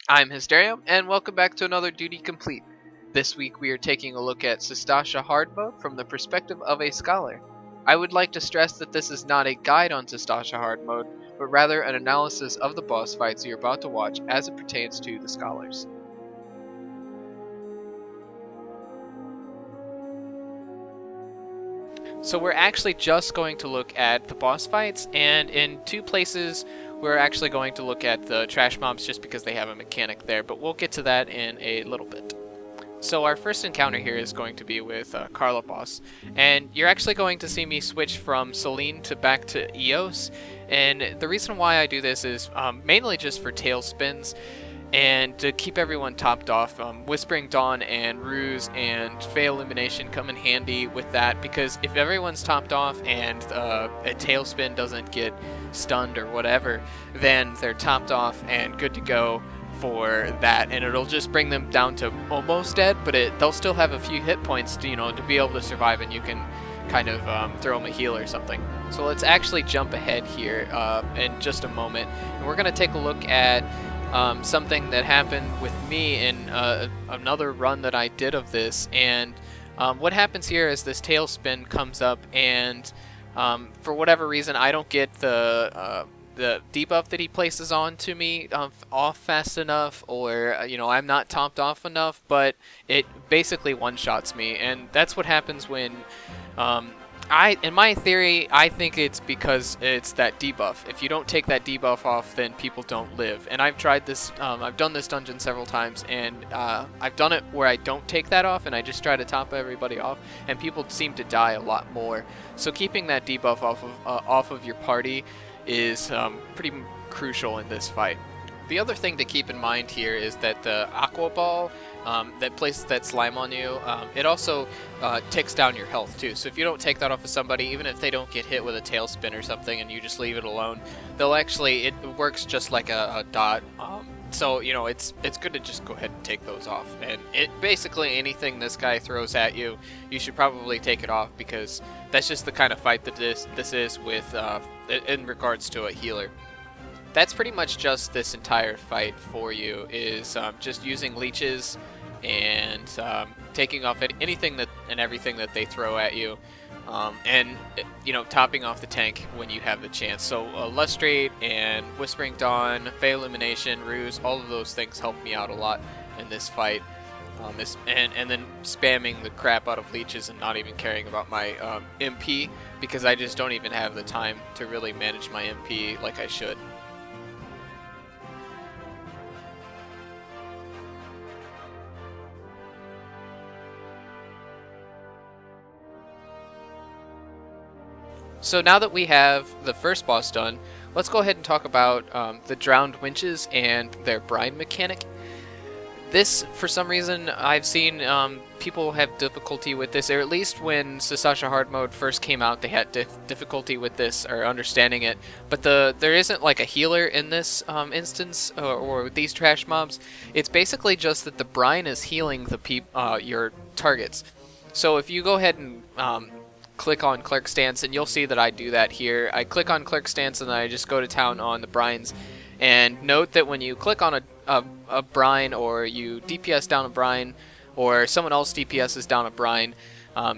I'm Hysterium, and welcome back to another Duty Complete. This week we are taking a look at Sastasha Hard Mode from the perspective of a scholar. I would like to stress that this is not a guide on Sastasha Hard Mode, but rather an analysis of the boss fights you're about to watch as it pertains to the scholars. So we're actually just going to look at the boss fights, and in two places we're actually going to look at the trash mobs just because they have a mechanic there, but we'll get to that in a little bit. So our first encounter here is going to be with Carlo Boss, and you're actually going to see me switch from Celine to back to Eos, and the reason why I do this is mainly just for tail spins, and to keep everyone topped off. Whispering Dawn and Ruse and Fey Illumination come in handy with that, because if everyone's topped off and a tailspin doesn't get stunned or whatever, then they're topped off and good to go for that, and it'll just bring them down to almost dead, but they'll still have a few hit points to, to be able to survive, and you can kind of throw them a heal or something. So let's actually jump ahead here in just a moment, and we're going to take a look at something that happened with me in another run that I did of this. And what happens here is this tailspin comes up, and for whatever reason I don't get the debuff that he places on to me off fast enough, or I'm not topped off enough, but it basically one-shots me, and that's what happens when in my theory, I think it's because it's that debuff. If you don't take that debuff off, then people don't live. And I've tried this, I've done this dungeon several times, and I've done it where I don't take that off, and I just try to top everybody off, and people seem to die a lot more. So keeping that debuff off of your party is pretty crucial in this fight. The other thing to keep in mind here is that the Aqua Ball that places that slime on you, it also ticks down your health too. So if you don't take that off of somebody, even if they don't get hit with a tailspin or something and you just leave it alone, it works just like a dot. So it's good to just go ahead and take those off. And basically anything this guy throws at you, you should probably take it off, because that's just the kind of fight that this is with in regards to a healer. That's pretty much just this entire fight for you, is just using leeches and taking off anything and everything that they throw at you, and topping off the tank when you have the chance. So Lustrate and Whispering Dawn, Fey Illumination, Ruse, all of those things help me out a lot in this fight. And then spamming the crap out of leeches and not even caring about my MP, because I just don't even have the time to really manage my MP like I should. So now that we have the first boss done, let's go ahead and talk about the drowned winches and their brine mechanic. This, for some reason, I've seen people have difficulty with this, or at least when Sastasha Hard Mode first came out, they had difficulty with this or understanding it. But there isn't like a healer in this instance, or these trash mobs. It's basically just that the brine is healing your targets. So if you go ahead and click on Clerk Stance, and you'll see that I do that here. I click on Clerk Stance and then I just go to town on the brines. And note that when you click on a brine, or you DPS down a brine, or someone else DPSs down a brine,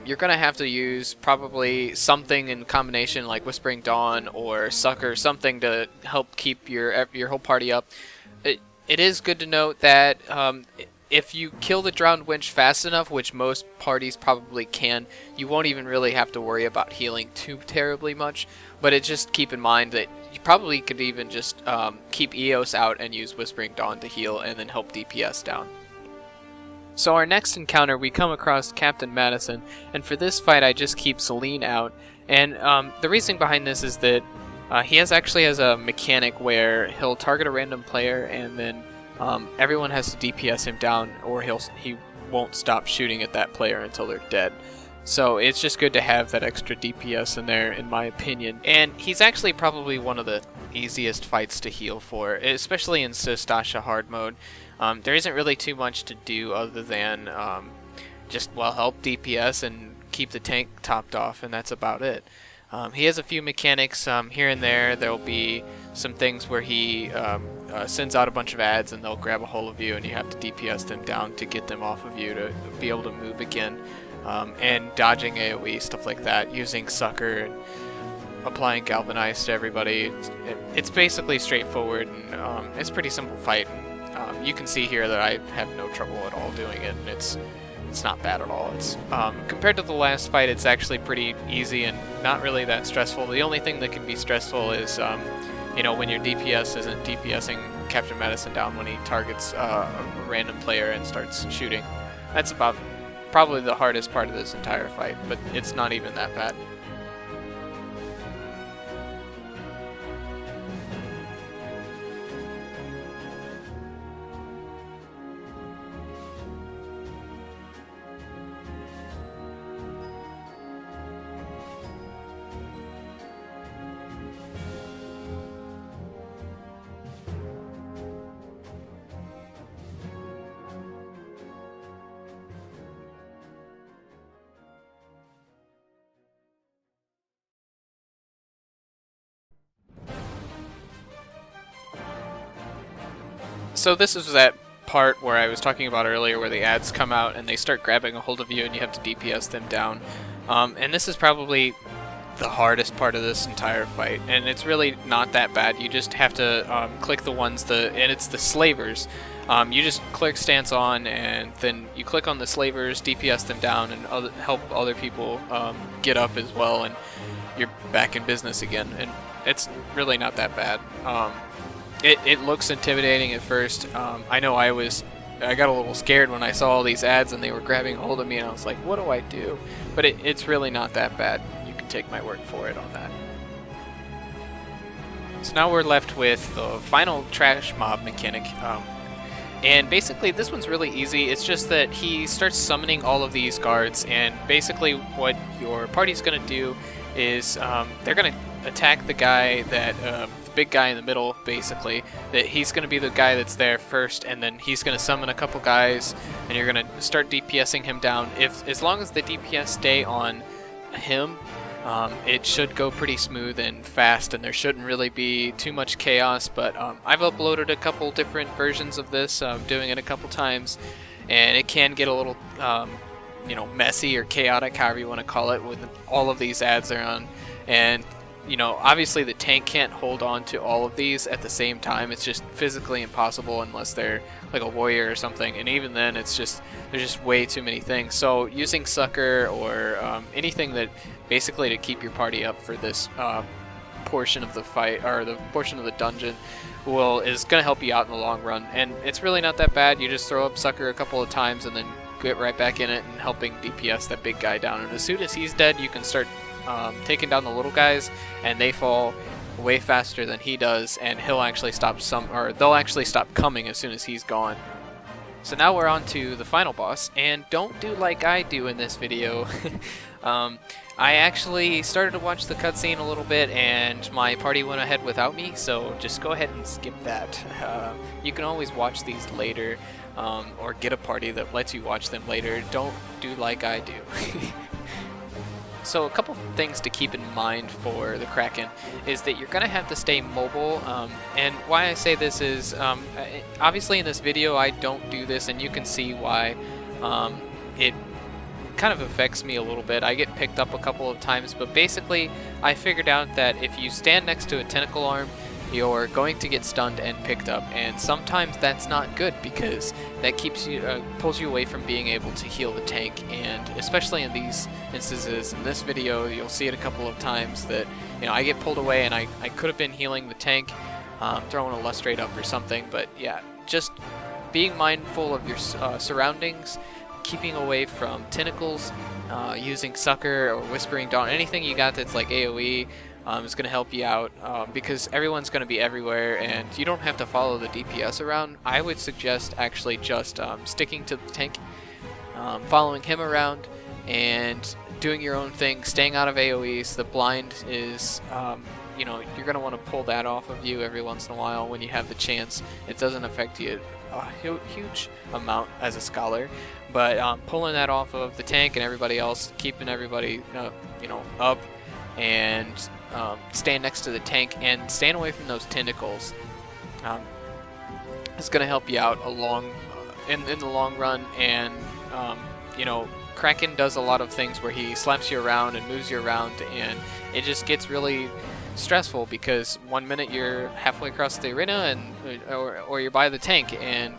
you're going to have to use probably something in combination like Whispering Dawn or Sucker, something to help keep your whole party up. It is good to note that if you kill the drowned winch fast enough, which most parties probably can, you won't even really have to worry about healing too terribly much. But just keep in mind that you probably could even just keep Eos out and use Whispering Dawn to heal, and then help DPS down. So our next encounter, we come across Captain Madison, and for this fight I just keep Celine out. And the reasoning behind this is that he actually has a mechanic where he'll target a random player, and then everyone has to DPS him down, or he won't stop shooting at that player until they're dead. So it's just good to have that extra DPS in there, in my opinion. And he's actually probably one of the easiest fights to heal for, especially in Sastasha Hard Mode. There isn't really too much to do other than just help DPS and keep the tank topped off, and that's about it. He has a few mechanics here and there. There'll be some things where he sends out a bunch of ads, and they'll grab a hold of you, and you have to DPS them down to get them off of you to be able to move again. And dodging AoE, stuff like that, using Sucker and applying Galvanize to everybody. It's basically straightforward, and it's a pretty simple fight. You can see here that I have no trouble at all doing it, and it's not bad at all. It's compared to the last fight, it's actually pretty easy and not really that stressful. The only thing that can be stressful is you know, when your DPS isn't DPSing Captain Madison down when he targets a random player and starts shooting. That's about probably the hardest part of this entire fight, but it's not even that bad. So this is that part where I was talking about earlier where the ads come out and they start grabbing a hold of you and you have to DPS them down. And this is probably the hardest part of this entire fight, and it's really not that bad. You just have to click the ones, and it's the slavers. You just click stance on, and then you click on the slavers, DPS them down, and help other people get up as well, and you're back in business again. And it's really not that bad. It looks intimidating at first. I know I got a little scared when I saw all these ads and they were grabbing a hold of me, and I was like, what do I do? But it's really not that bad. You can take my word for it on that. So now we're left with the final trash mob mechanic. And basically this one's really easy. It's just that he starts summoning all of these guards, and basically what your party's going to do is they're going to attack the guy that big guy in the middle, basically. That he's going to be the guy that's there first, and then he's going to summon a couple guys, and you're going to start DPSing him down. As long as the DPS stay on him, it should go pretty smooth and fast, and there shouldn't really be too much chaos. But I've uploaded a couple different versions of this, doing it a couple times, and it can get a little you know, messy or chaotic, however you want to call it, with all of these ads they're on. And you know, obviously the tank can't hold on to all of these at the same time. It's just physically impossible unless they're like a warrior or something, and even then there's just way too many things. So using Sucker or anything that basically to keep your party up for this portion of the fight, or the portion of the dungeon, is going to help you out in the long run. And it's really not that bad. You just throw up Sucker a couple of times and then get right back in it and helping DPS that big guy down. And as soon as he's dead, you can start taking down the little guys, and they fall way faster than he does, and he'll actually stop they'll actually stop coming as soon as he's gone. So now we're on to the final boss, and don't do like I do in this video. I actually started to watch the cutscene a little bit, and my party went ahead without me, so just go ahead and skip that. You can always watch these later, or get a party that lets you watch them later. Don't do like I do. So a couple things to keep in mind for the Kraken is that you're going to have to stay mobile, and why I say this is, obviously in this video I don't do this, and you can see why it kind of affects me a little bit. I get picked up a couple of times, but basically I figured out that if you stand next to a tentacle arm, you're going to get stunned and picked up, and sometimes that's not good because that keeps you pulls you away from being able to heal the tank. And especially in these instances, in this video you'll see it a couple of times that, you know, I get pulled away and I could have been healing the tank, throwing a lustrate up or something. But yeah, just being mindful of your surroundings, keeping away from tentacles, using Sucker or Whispering Dawn, anything you got that's like AoE is going to help you out, because everyone's going to be everywhere and you don't have to follow the DPS around. I would suggest actually just sticking to the tank, following him around and doing your own thing, staying out of AoEs. The blind is, you know, you're going to want to pull that off of you every once in a while when you have the chance. It doesn't affect you a huge amount as a scholar, but pulling that off of the tank and everybody else, keeping everybody you know, up, and staying next to the tank and staying away from those tentacles. is going to help you out in the long run. And you know, Kraken does a lot of things where he slaps you around and moves you around, and it just gets really stressful because one minute you're halfway across the arena or you're by the tank, and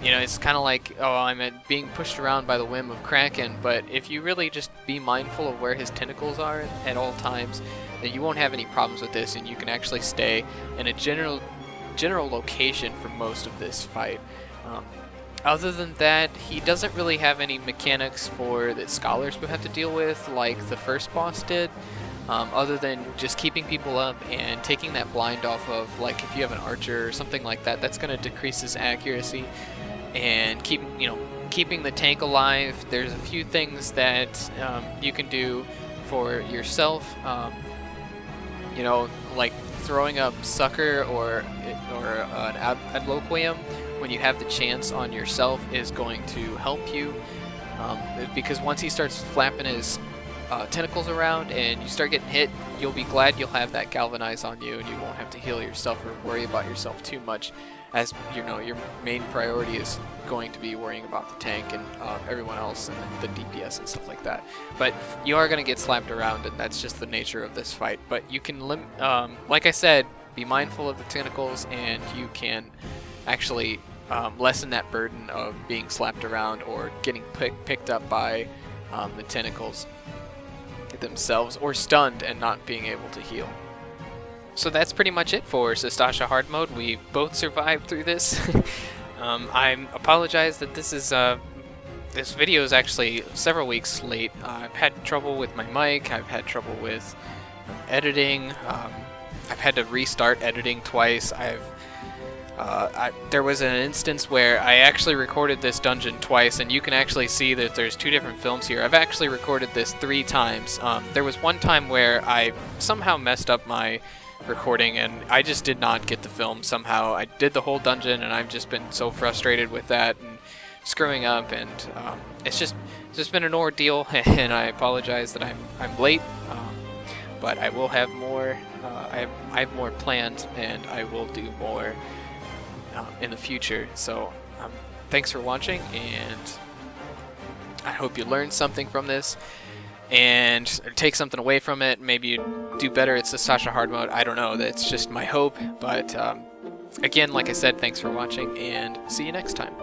you know, it's kind of like, oh, I'm being pushed around by the whim of Kraken. But if you really just be mindful of where his tentacles are at all times, then you won't have any problems with this, and you can actually stay in a general location for most of this fight. Other than that, he doesn't really have any mechanics for that scholars would have to deal with like the first boss did, other than just keeping people up and taking that blind off of, like, if you have an archer or something like that, that's going to decrease his accuracy, and keeping the tank alive. There's a few things that you can do for yourself, you know, like throwing up sucker or an ad loquium when you have the chance on yourself is going to help you, because once he starts flapping his tentacles around and you start getting hit, you'll be glad you'll have that galvanize on you, and you won't have to heal yourself or worry about yourself too much, as you know, your main priority is going to be worrying about the tank and everyone else and the DPS and stuff like that. But you are going to get slapped around, and that's just the nature of this fight. But you can like I said, be mindful of the tentacles, and you can actually lessen that burden of being slapped around or getting picked up by the tentacles themselves, or stunned and not being able to heal. So that's pretty much it for Sastasha Hard Mode. We both survived through this. I apologize that this video is actually several weeks late. I've had trouble with my mic, I've had trouble with editing, I've had to restart editing twice. There was an instance where I actually recorded this dungeon twice, and you can actually see that there's two different films here. I've actually recorded this 3 times. There was one time where I somehow messed up my recording, and I just did not get the film somehow. I did the whole dungeon, and I've just been so frustrated with that and screwing up, and it's just been an ordeal, and I apologize that I'm late, but I will have more. I have more planned, and I will do more in the future. So thanks for watching, and I hope you learned something from this and take something away from it. Maybe you do better at Sastasha Hard Mode. I don't know, that's just my hope. But again, like I said, thanks for watching, and see you next time.